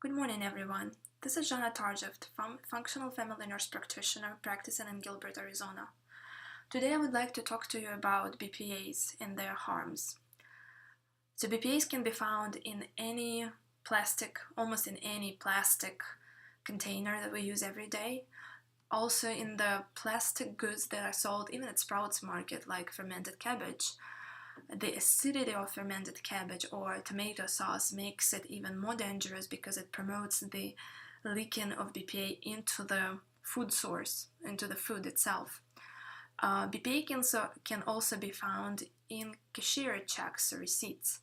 Good morning, everyone. This is Jana Tarjeft, functional family nurse practitioner practicing in Gilbert, Arizona. Today I would like to talk to you about BPAs and their harms. So BPAs can be found in any plastic, almost in any plastic container that we use every day. Also in the plastic goods that are sold even at Sprouts Market, like fermented cabbage. The acidity of fermented cabbage or tomato sauce makes it even more dangerous because it promotes the leaking of BPA into the food source, into the food itself. BPA can also be found in cashier checks or receipts.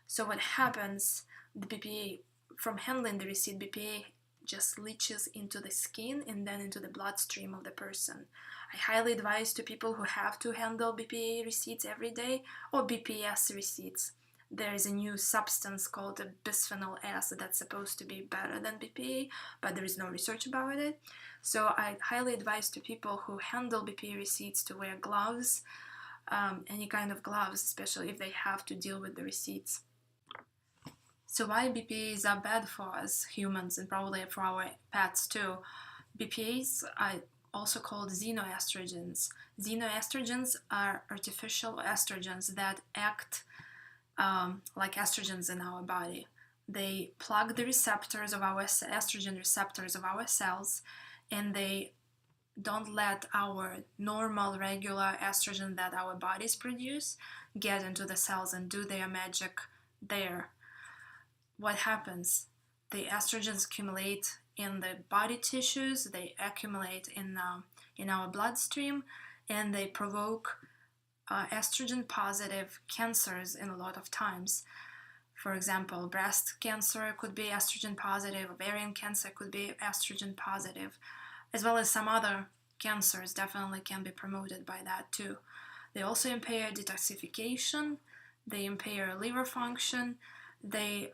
So what happens, the BPA, from handling the receipt, BPA just leaches into the skin and then into the bloodstream of the person. I highly advise to people who have to handle BPA receipts every day or BPS receipts. There is a new substance called Bisphenol-A that's supposed to be better than BPA, but there is no research about it. So I highly advise to people who handle BPA receipts to wear gloves, any kind of gloves, especially if they have to deal with the receipts. So why BPAs are bad for us humans and probably for our pets too? BPAs are also called xenoestrogens. Xenoestrogens are artificial estrogens that act like estrogens in our body. They plug the receptors of our estrogen receptors of our cells, and they don't let our normal regular estrogen that our bodies produce get into the cells and do their magic there. What happens? The estrogens accumulate in the body tissues, they accumulate in our bloodstream, and they provoke estrogen positive cancers in a lot of times. For example, breast cancer could be estrogen positive, ovarian cancer could be estrogen positive, as well as some other cancers definitely can be promoted by that too. They also impair detoxification, they impair liver function, they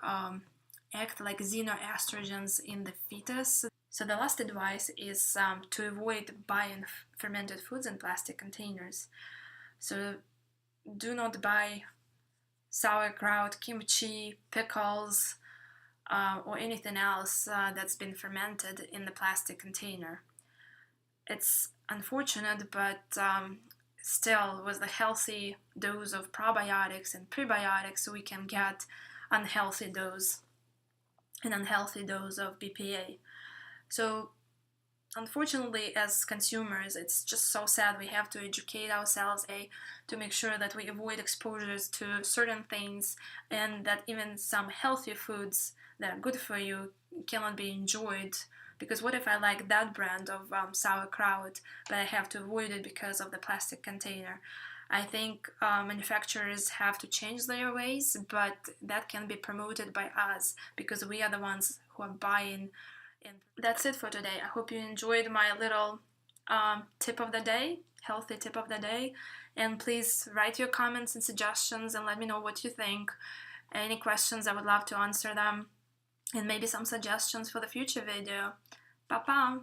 act like xenoestrogens in the fetus. So the last advice is to avoid buying fermented foods in plastic containers. So do not buy sauerkraut, kimchi, pickles, or anything else that's been fermented in the plastic container. It's unfortunate, but still, with a healthy dose of probiotics and prebiotics, we can get an unhealthy dose of BPA. So unfortunately, as consumers, it's just so sad. We have to educate ourselves to make sure that we avoid exposures to certain things, and that even some healthy foods that are good for you cannot be enjoyed. Because what if I like that brand of sauerkraut, but I have to avoid it because of the plastic container? I think manufacturers have to change their ways, but that can be promoted by us because we are the ones who are buying. And that's it for today. I hope you enjoyed my little tip of the day, healthy tip of the day. And please write your comments and suggestions and let me know what you think. Any questions, I would love to answer them. And maybe some suggestions for the future video. Pa-pa!